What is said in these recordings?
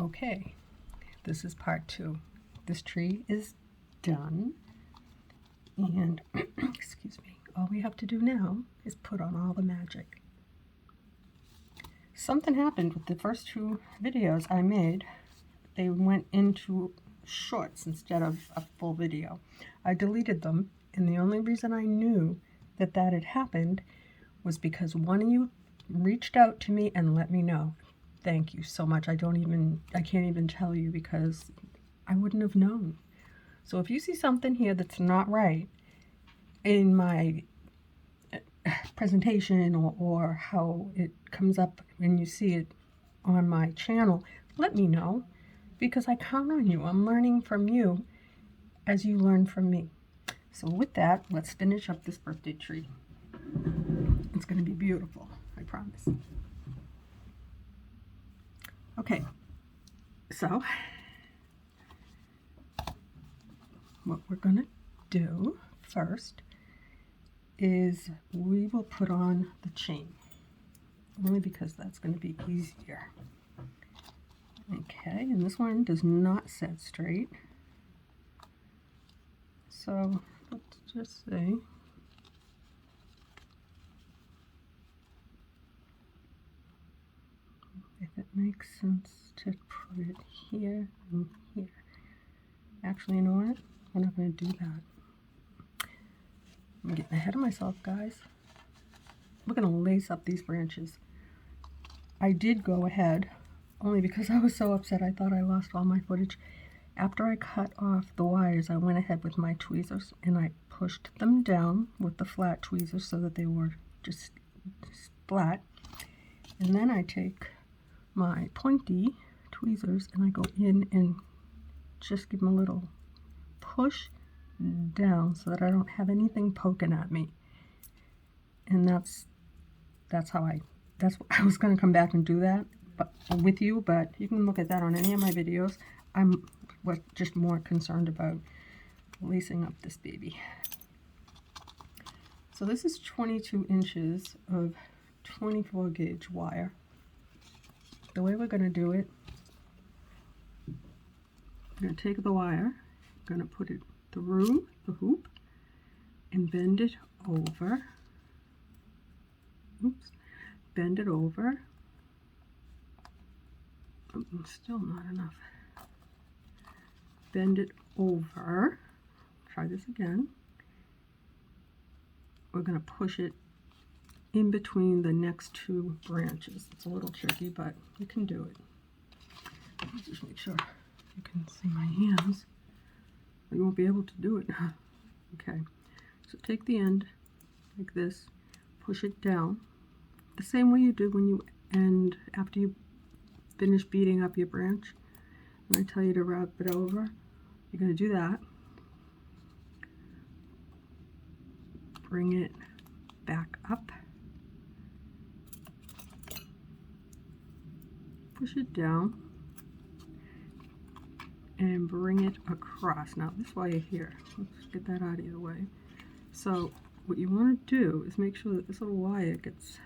Okay, this is part 2. This tree is done, and excuse me, all we have to do now is put on all the magic. Something happened with the first 2 videos I made. They went into shorts instead of a full video. I deleted them, and the only reason I knew that that had happened was because one of you reached out to me and let me know. Thank you so much. I can't even tell you because I wouldn't have known. So if you see something here that's not right in my presentation or how it comes up when you see it on my channel, let me know, because I count on you. I'm learning from you as you learn from me. So with that, let's finish up this birthday tree. It's going to be beautiful, I promise. Okay, so what we're going to do first is we will put on the chain, only because that's going to be easier. Okay, and this one does not set straight. So let's just say if it makes sense to put it here and here. Actually, you know what? We're not going to do that. I'm getting ahead of myself, guys. We're going to lace up these branches. I did go ahead, only because I was so upset I thought I lost all my footage. After I cut off the wires, I went ahead with my tweezers and I pushed them down with the flat tweezers so that they were just flat. And then I take my pointy tweezers and I go in and just give them a little push down so that I don't have anything poking at me. And that's how I was going to come back and do that with you, but you can look at that on any of my videos. I'm just more concerned about lacing up this baby. So this is 22 inches of 24 gauge wire. The way we're going to do it, I'm going to take the wire, I'm going to put it through the hoop and bend it over. Oops, bend it over. Still not enough. Bend it over. Try this again. We're going to push it in between the next 2 branches. It's a little tricky, but you can do it. Let me just make sure you can see my hands. You won't be able to do it. Okay, so take the end like this, push it down the same way you do when you end after you finish beating up your branch. And I tell you to wrap it over. You're going to do that. Bring it back up. Push it down. And bring it across. Now this wire here, let's get that out of the way. So what you want to do is make sure that this little wire gets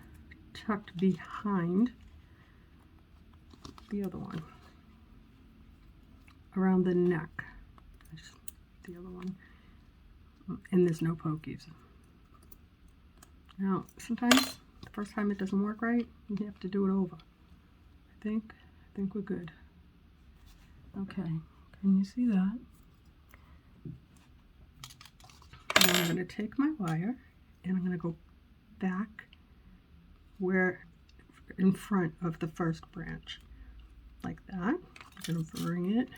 tucked behind the other one, around the neck. The other one, and there's no pokies. Now sometimes the first time it doesn't work right, you have to do it over. I think we're good. Okay. Can you see that? Now I'm going to take my wire and I'm going to go back where in front of the first branch, like that. I'm going to bring it.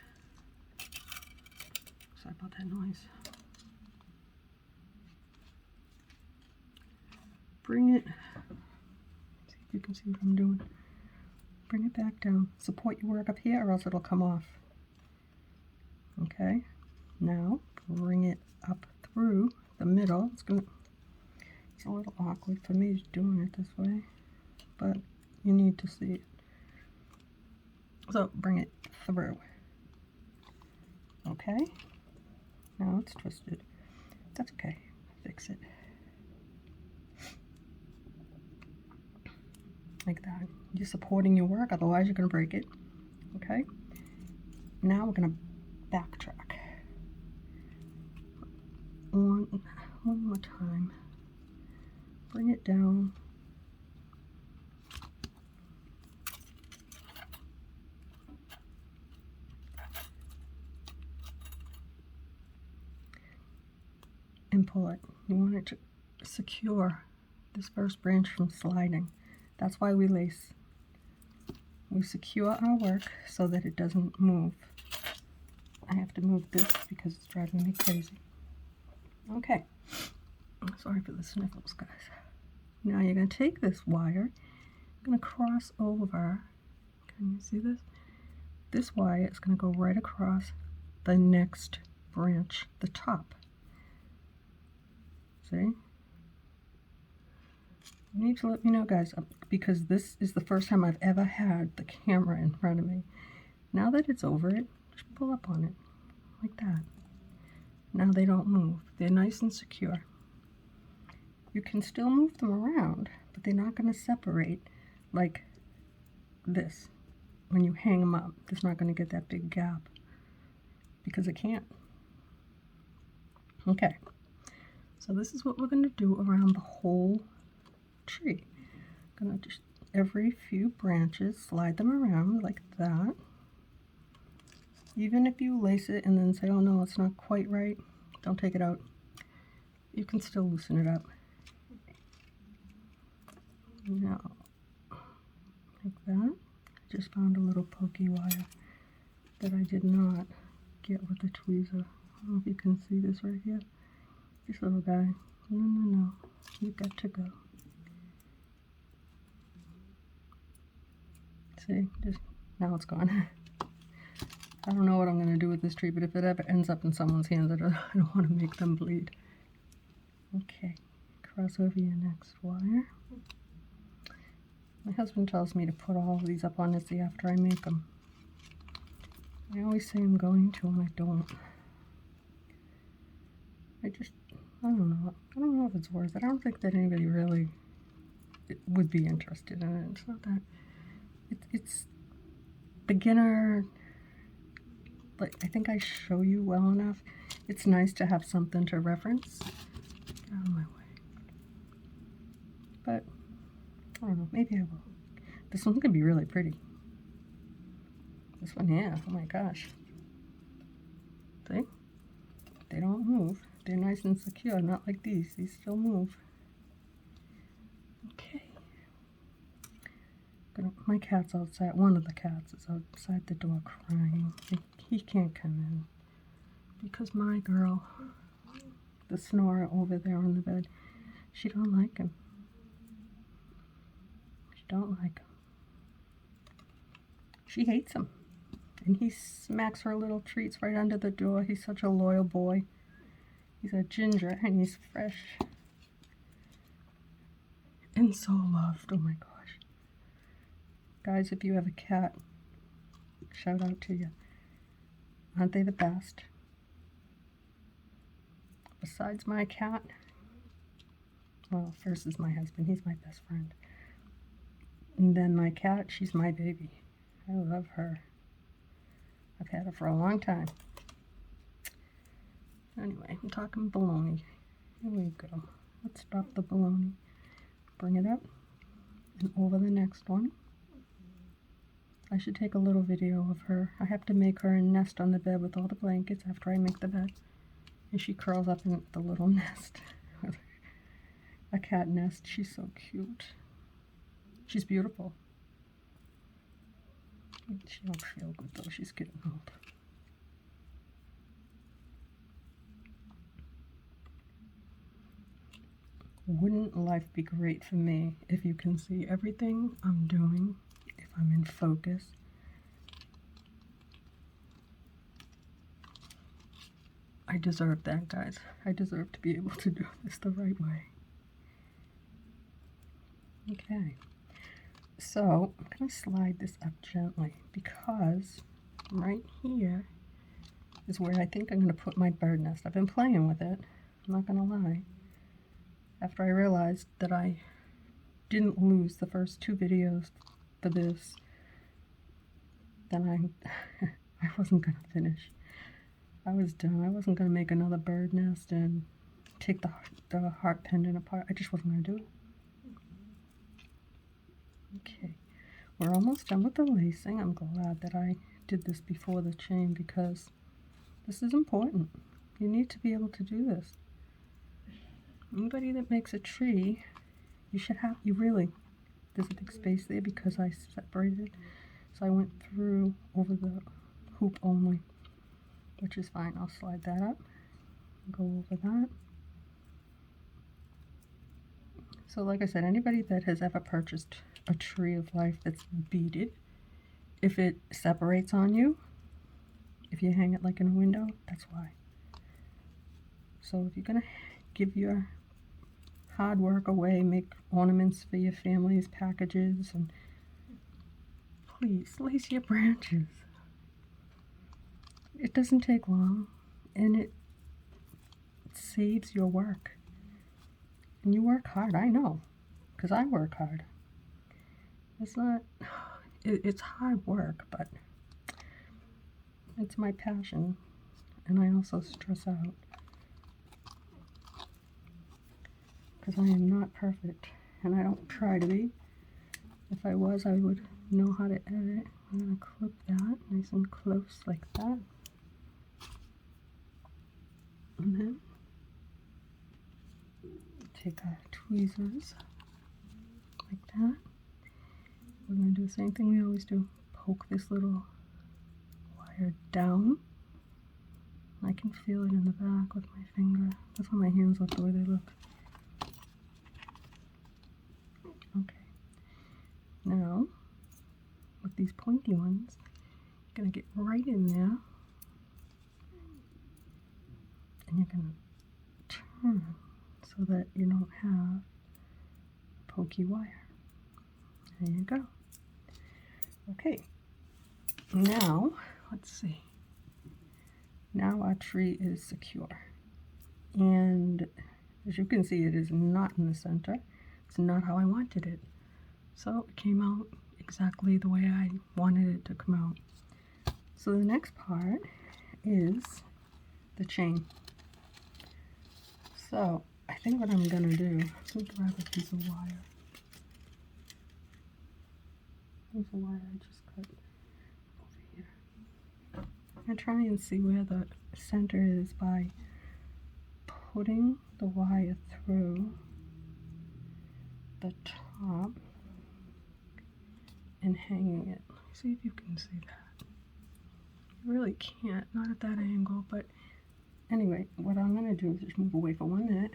Sorry about that noise. Bring it. See if you can see what I'm doing. Bring it back down. Support your work up here, or else it'll come off. Okay, now bring it up through the middle. It's a little awkward for me doing it this way, but you need to see it. So bring it through. Okay, now it's twisted. That's okay, fix it. Like that. You're supporting your work, otherwise you're going to break it. Okay, Now we're going to backtrack. One more time. Bring it down. And pull it. You want it to secure this first branch from sliding. That's why we lace. We secure our work so that it doesn't move. I have to move this because it's driving me crazy. Okay. Sorry for the sniffles, guys. Now you're going to take this wire, going to cross over. Can you see this? This wire is going to go right across the next branch, the top. See? You need to let me know, guys, because this is the first time I've ever had the camera in front of me. Now that it's over it, just pull up on it, like that. Now they don't move. They're nice and secure. You can still move them around, but they're not going to separate like this. When you hang them up, there's not going to get that big gap because it can't. Okay, so this is what we're going to do around the whole tree. I'm going to just every few branches slide them around like that. Even if you lace it and then say, oh no, it's not quite right, don't take it out. You can still loosen it up. Now, like that. Just found a little pokey wire that I did not get with the tweezer. I don't know if you can see this right here. This little guy. No. You've got to go. See? Just now it's gone. I don't know what I'm going to do with this tree, but if it ever ends up in someone's hands, I don't want to make them bleed. Okay. Cross over your next wire. My husband tells me to put all of these up on Etsy after I make them. I always say I'm going to, and I don't. I don't know. I don't know if it's worth it. I don't think that anybody really would be interested in it. It's not that. It's beginner. Like, I think I show you well enough. It's nice to have something to reference. Get out of my way. But I don't know, maybe I will. This one could be really pretty. This one, yeah, oh my gosh. See? They don't move. They're nice and secure, not like these. These still move. Okay. My cat's outside. One of the cats is outside the door crying. He can't come in because my girl, the snorer over there on the bed, she don't like him. Don't like him. She hates him. And he smacks her little treats right under the door. He's such a loyal boy. He's a ginger and he's fresh. And so loved. Oh my gosh. Guys, if you have a cat, shout out to you. Aren't they the best? Besides my cat, well, first is my husband. He's my best friend. And then my cat, she's my baby. I love her. I've had her for a long time. Anyway, I'm talking baloney. Here we go. Let's stop the baloney. Bring it up and over the next one. I should take a little video of her. I have to make her a nest on the bed with all the blankets after I make the bed. And she curls up in the little nest. A cat nest. She's so cute. She's beautiful. She don't feel good though. She's getting old. Wouldn't life be great for me if you can see everything I'm doing, if I'm in focus? I deserve that, guys. I deserve to be able to do this the right way. Okay. So I'm going to slide this up gently because right here is where I think I'm going to put my bird nest. I've been playing with it, I'm not going to lie. After I realized that I didn't lose the first 2 videos for this, then I wasn't gonna finish. I was done. I wasn't gonna make another bird nest and take the heart pendant apart. I just wasn't gonna do it. Okay, we're almost done with the lacing. I'm glad that I did this before the chain because this is important. You need to be able to do this. Anybody that makes a tree, you really, there's a big space there because I separated. So I went through over the hoop only, which is fine. I'll slide that up, go over that. So like I said, anybody that has ever purchased a tree of life that's beaded, if it separates on you, if you hang it like in a window, that's why. So if you're gonna give your hard work away, make ornaments for your family's packages, and please lace your branches. It doesn't take long, and it saves your work. And you work hard, I know, because I work hard. It's not, it's hard work, but it's my passion, and I also stress out. Because I am not perfect, and I don't try to be. If I was, I would know how to edit. I'm going to clip that nice and close like that. And then take our tweezers like that. We're going to do the same thing we always do. Poke this little wire down. I can feel it in the back with my finger. That's how my hands look, the way they look. Okay. Now, with these pointy ones, you're going to get right in there. And you're going to turn so that you don't have pokey wire. There you go. Okay, now, let's see. Now our tree is secure. And as you can see, it is not in the center. It's not how I wanted it. So it came out exactly the way I wanted it to come out. So the next part is the chain. So I think what I'm gonna do, let me grab a piece of wire. There's a wire I just cut over here. I'm try and see where the center is by putting the wire through the top and hanging it. See if you can see that. You really can't, not at that angle, but anyway, what I'm going to do is just move away for 1 minute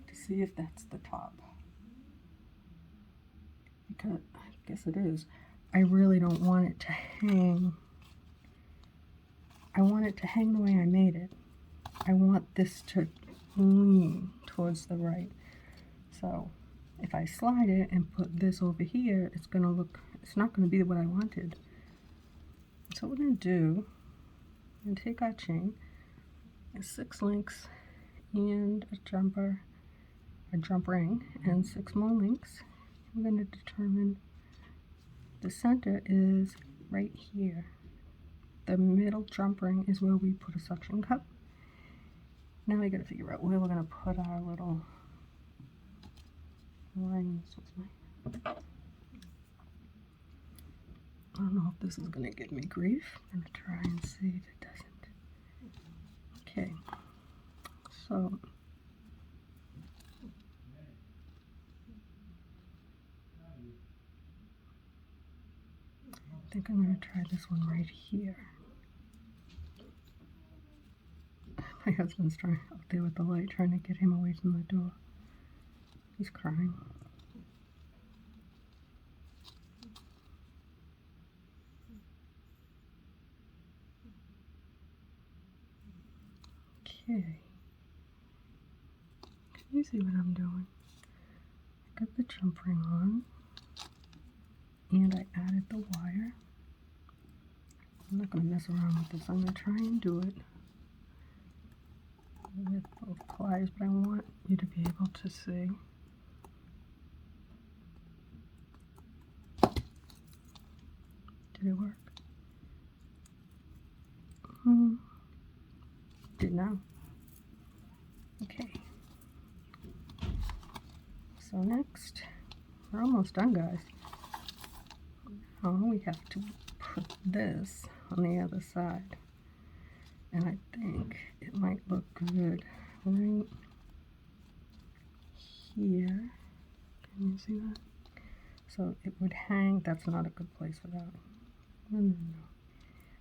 to see if that's the top. Because I guess it is. I really don't want it to hang. I want it to hang the way I made it. I want this to lean towards the right. So if I slide it and put this over here, it's not going to be what I wanted. So what we're going to do, we're going to take our chain, 6 links and a jump ring, and 6 more links. We're going to determine the center is right here. The middle jump ring is where we put a suction cup. Now we got to figure out where we're going to put our little lines. I don't know if this is going to give me grief. I'm going to try and see if it doesn't. Okay, so I think I'm going to try this one right here. My husband's trying out there with the light, trying to get him away from the door. He's crying. Okay. Can you see what I'm doing? I got the jump ring on, and I added the wire. I'm not going to mess around with this. I'm going to try and do it with both pliers, but I want you to be able to see. Did it work? Did now. Okay. So next, we're almost done, guys. Now we have to put this on the other side. And I think it might look good right here. Can you see that? So it would hang. That's not a good place for that. No.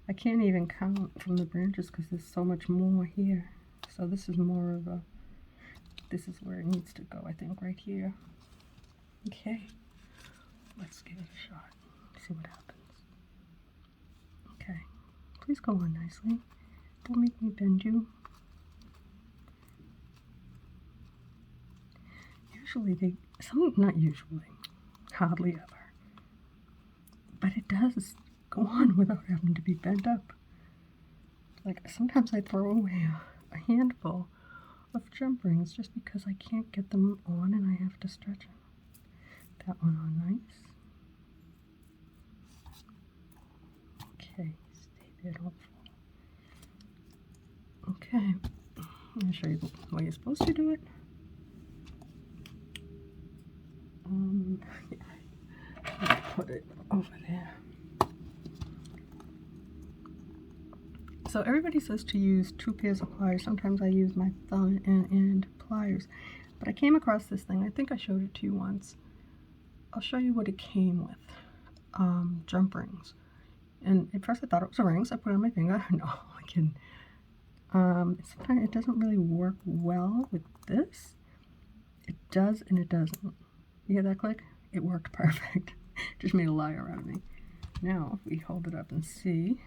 I can't even count from the branches because there's so much more here. So this is more of a, this is where it needs to go, I think, right here. Okay, let's give it a shot. See what happens. Okay, please go on nicely. Don't make me bend you. Usually not usually, hardly ever. But it does go on without having to be bent up. Like sometimes I throw away a handful of jump rings just because I can't get them on and I have to stretch them. That one on nice. Okay, stay there, don't fall. Okay, I'm going to show you the way you're supposed to do it. Let's put it over there. So everybody says to use 2 pairs of pliers. Sometimes I use my thumb and pliers. But I came across this thing. I think I showed it to you once. I'll show you what it came with. Jump rings. And at first I thought it was a ring, so I put it on my finger. No, I can. Sometimes it doesn't really work well with this. It does and it doesn't. You hear that click? It worked perfect. Just made a liar out of me. Now, if we hold it up and see,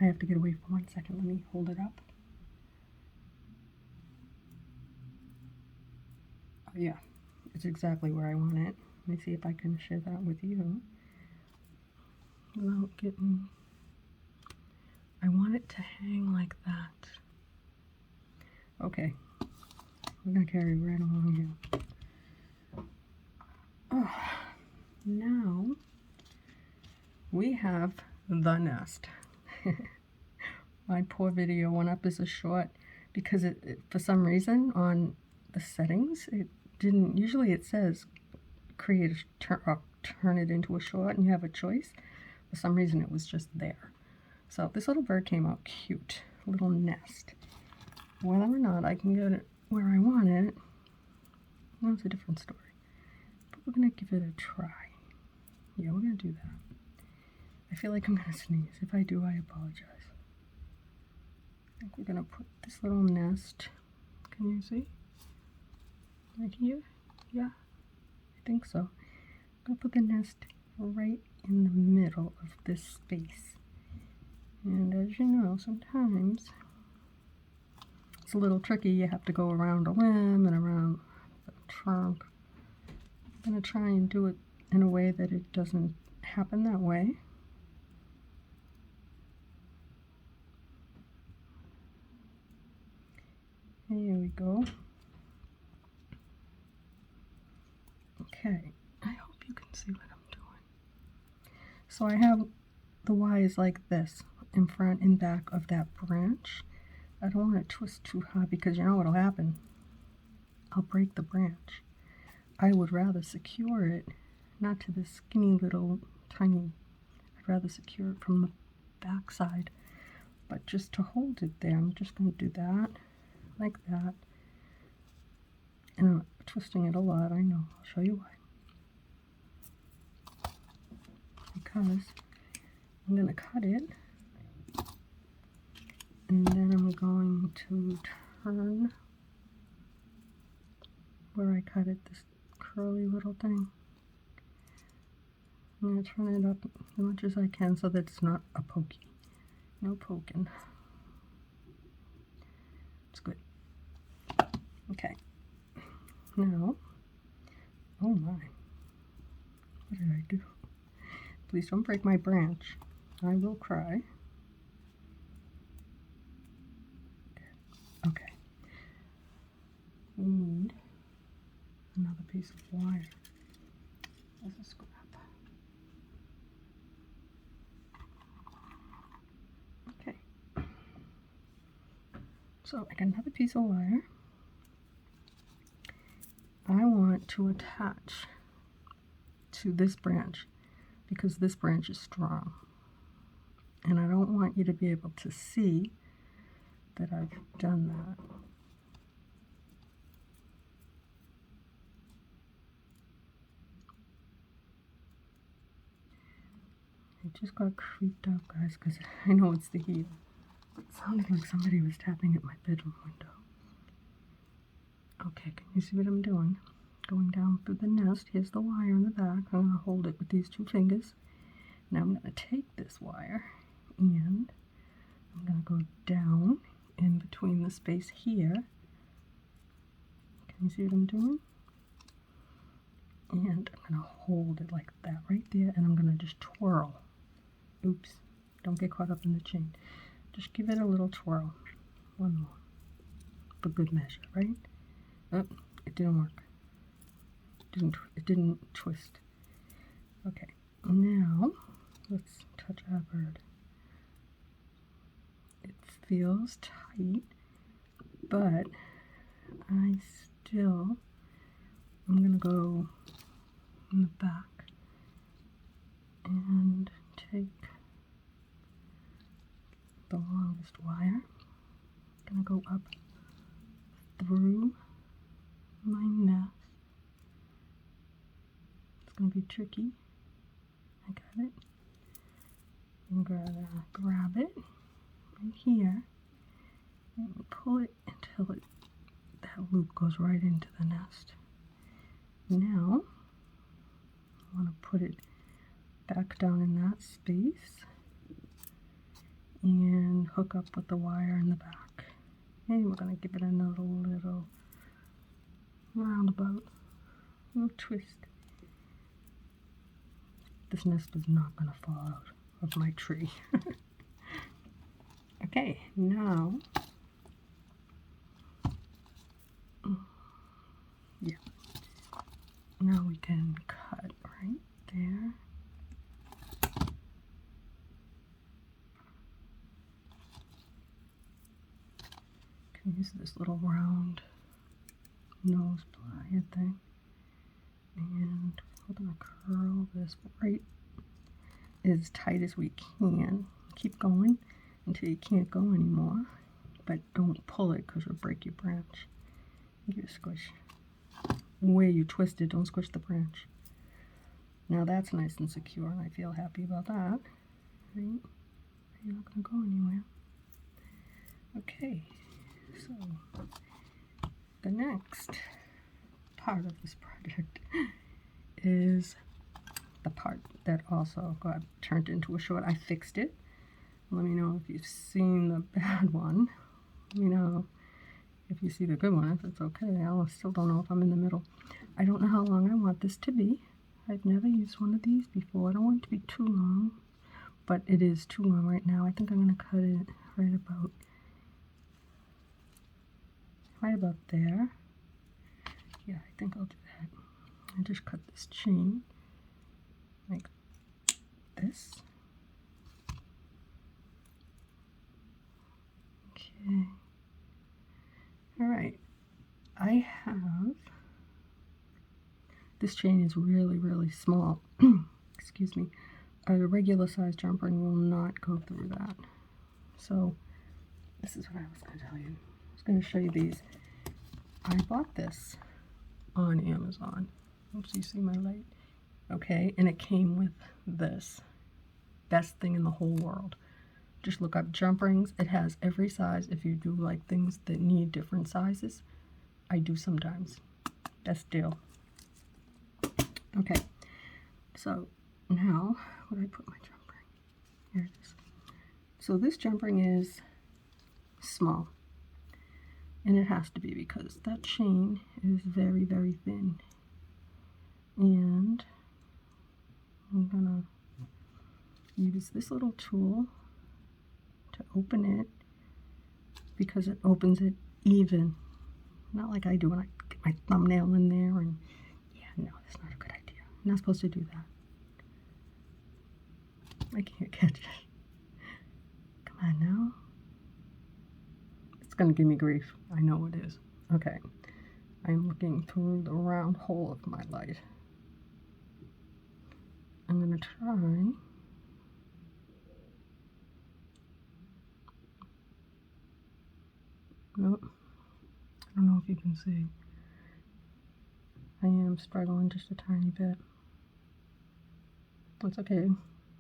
I have to get away for 1 second. Let me hold it up. Oh, yeah, it's exactly where I want it. Let me see if I can share that with you without getting. I want it to hang like that. Okay, we're gonna carry right along here. Oh, now we have the nest. My poor video went up as a short because it for some reason on the settings it didn't. Usually it says create a turn it into a short and you have a choice. For some reason it was just there. So this little bird came out cute, little nest. Whether or not I can get it where I want it, that's a different story. But we're gonna give it a try. Yeah, we're gonna do that. I feel like I'm gonna sneeze. If I do, I apologize. I think we're gonna put this little nest. Can you see? Right here? Yeah, I think so. I'm gonna put the nest right in the middle of this space. And as you know, sometimes it's a little tricky. You have to go around a limb and around the trunk. I'm gonna try and do it in a way that it doesn't happen that way. Here we go. Okay, I hope you can see what I'm doing. So I have the Y's like this, in front and back of that branch. I don't want to twist too hard because you know what'll happen. I'll break the branch. I would rather secure it, not to this skinny little tiny, I'd rather secure it from the back side. But just to hold it there, I'm just going to do that, like that. And I'm twisting it a lot, I know. I'll show you why. Because I'm going to cut it, and then I'm going to turn where I cut it, this curly little thing. I'm going to turn it up as much as I can so that it's not a pokey. No poking. It's good. Okay. Now, oh my, what did I do? Please don't break my branch. I will cry. Okay. We need another piece of wire. There's a scrap. Okay. So I got another piece of wire. I want to attach to this branch because this branch is strong. And I don't want you to be able to see that I've done that. I just got creeped out, guys, because I know it's the heat. It sounded like somebody was tapping at my bedroom window. Okay, can you see what I'm doing? Going down through the nest. Here's the wire in the back. I'm going to hold it with these 2 fingers. Now I'm going to take this wire and I'm going to go down in between the space here. Can you see what I'm doing? And I'm going to hold it like that right there, and I'm going to just twirl. Oops, don't get caught up in the chain. Just give it a little twirl. One more. For good measure, right? Oh, it didn't work. It didn't twist. Okay, now let's touch our bird. It feels tight, but I'm gonna go in the back and take the longest wire. I'm gonna go up through my nest. It's gonna be tricky. I got it. I'm gonna grab it right here and pull it until that loop goes right into the nest. Now I want to put it back down in that space and hook up with the wire in the back. And we're going to give it another little roundabout, little twist. This nest is not going to fall out of my tree. Okay, now, yeah, now we can cut right there. Can use this little round nose plier thing, and we're gonna curl this right as tight as we can. Keep going until you can't go anymore, but don't pull it because you'll break your branch. You squish where you twist it, don't squish the branch. Now that's nice and secure, and I feel happy about that. Right? You're not gonna go anywhere. Okay, so the next part of this project is the part that also got turned into a short. I fixed it. Let me know if you've seen the bad one. Let me know if you see the good one, if it's okay. I still don't know if I'm in the middle. I don't know how long I want this to be. I've never used one of these before. I don't want it to be too long, but it is too long right now. I think I'm going to cut it right about there. Yeah, I think I'll do that. I just cut this chain like this. Okay. All right. I have, this chain is really, really small. Excuse me. A regular size jumper will not go through that. So this is what I was going to tell you. I was going to show you these. I bought this on Amazon. Oops, you see my light? Okay, and it came with this. Best thing in the whole world. Just look up jump rings. It has every size. If you do like things that need different sizes, I do sometimes. Best deal. Okay, so now, where did I put my jump ring? Here it is. So this jump ring is small. And it has to be because that chain is very, very thin. And I'm gonna use this little tool to open it because it opens it even. Not like I do when I get my thumbnail in there and yeah, no, that's not a good idea. I'm not supposed to do that. I can't catch it. Come on now. It's going to give me grief. I know it is. Okay. I'm looking through the round hole of my light. I'm going to try. Nope. I don't know if you can see. I am struggling just a tiny bit. It's okay.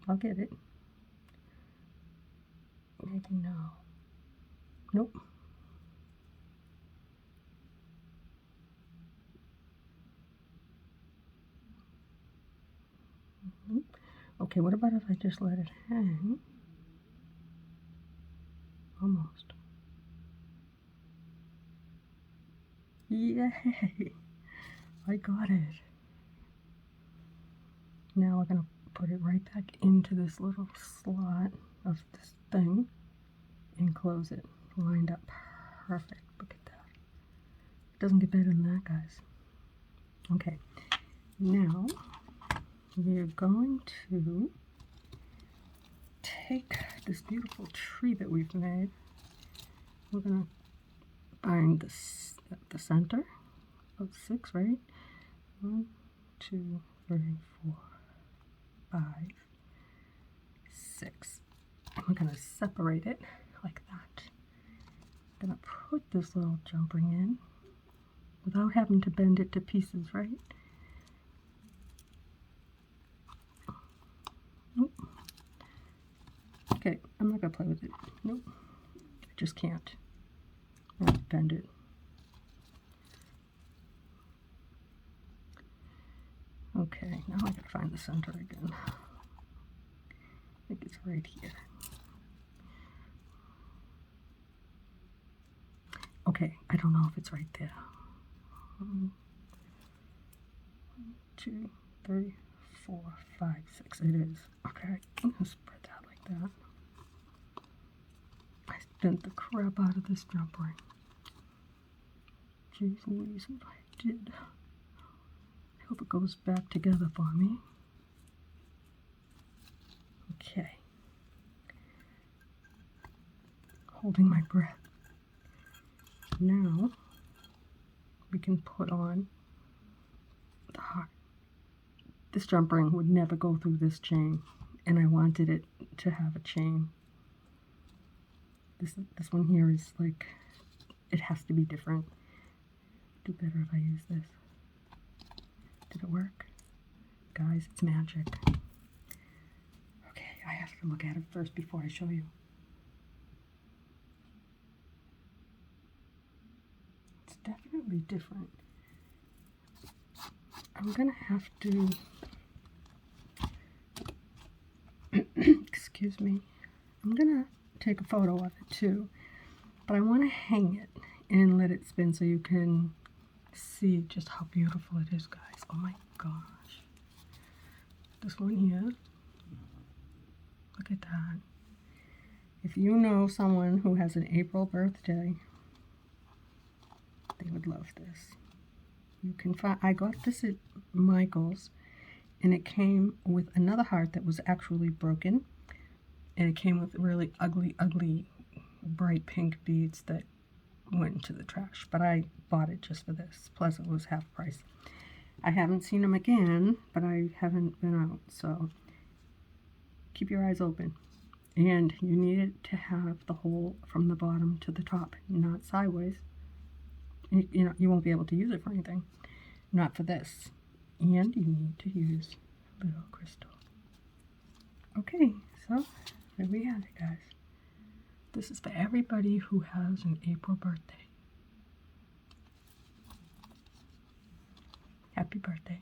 I'll get it. Maybe no. Nope. Okay, what about if I just let it hang? Almost. Yay! I got it. Now we're going to put it right back into this little slot of this thing and close it. Lined up perfect. Look at that. It doesn't get better than that, guys. Okay, now we're going to take this beautiful tree that we've made. We're going to find this at the center of 6, right? 1, 2, 3, 4, 5, 6. And we're going to separate it like that. I'm going to put this little jump ring in without having to bend it to pieces, right? Nope. Okay, I'm not going to play with it. Nope. I just can't. I have to bend it. Okay, now I gotta find the center again. I think it's right here. Okay, I don't know if it's right there. 1, 2, 3, 4, 5, 6. It is. Okay, I'm gonna spread that like that. I bent the crap out of this jump ring. Jeez Louise, what I did. I hope it goes back together for me. Okay. Holding my breath. Now we can put on the heart. This jump ring would never go through this chain, and I wanted it to have a chain. This one here is like, it has to be different. Do better if I use this. Did it work? Guys, it's magic. Okay, I have to look at it first before I show you. It's definitely different. I'm gonna have to, excuse me, I'm gonna take a photo of it too, but I want to hang it and let it spin so you can see just how beautiful it is, guys. Oh my gosh. This one here, look at that. If you know someone who has an April birthday, they would love this. You can find, I got this at Michael's, and it came with another heart that was actually broken, and it came with really ugly bright pink beads that went into the trash, but I bought it just for this, plus it was half price. I haven't seen them again, but I haven't been out, so keep your eyes open. And you need it to have the hole from the bottom to the top, not sideways. You know, you won't be able to use it for anything. Not for this. And you need to use little crystal. Okay, so there we have it, guys. This is for everybody who has an April birthday. Happy birthday.